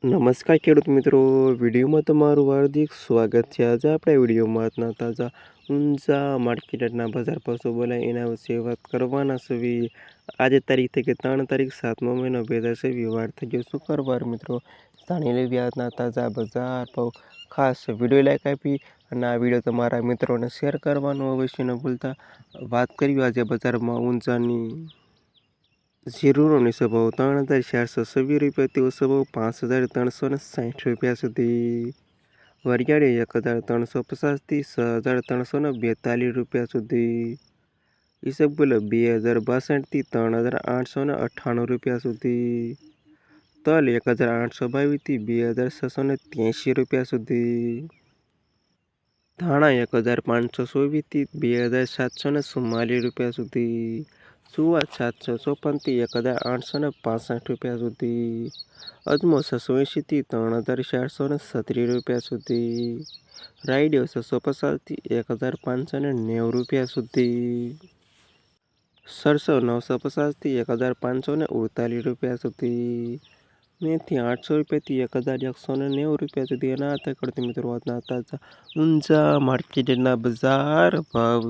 નમસ્કાર ખેડૂત મિત્રો, વિડીયોમાં તમારું હાર્દિક સ્વાગત છે। આજે આપણે વિડીયોમાં આજના તાજા ઊંઝા માર્કેટના બજાર ભાવ બોલાય એના વિશે વાત કરવાના છે। આજે તારીખ થઈ કે 3 તારીખ 7મો મહિનો 2020 વાર થઈ ગયો શુક્રવાર। મિત્રો જાણી લેવી આજના તાજા બજાર ભાવ। ખાસ વિડીયો લાઈક આપી અને આ વિડીયો તમારા મિત્રોને શેર કરવાનું અવશ્ય ન ભૂલતા। વાત કરીએ આજે બજારમાં ઊંઝાની ઝીરોની ભાવ 3426 રૂપિયાથી ઓછો ભાવ 5360 રૂપિયા સુધી। વરિયાળી 1350થી 6342 રૂપિયા સુધી। ઈસબગુલ 2062થી 3898 રૂપિયા સુધી। તલ 1822થી 2683 રૂપિયા સુધી। ધાણા 1524થી 2744 રૂપિયા સુધી। સુવા 754થી 1865 રૂપિયા સુધી। અજમો 680થી 3436 રૂપિયા સુધી। રાયડો 650થી 1590 રૂપિયા સુધી। સરસો 950થી 1548 રૂપિયા સુધી। મેથી 800 રૂપિયાથી 1190 રૂપિયા સુધી। અને આ તકડતી મિત્રો આજના તાજા ઊંઝા માર્કેટના બજાર ભાવ।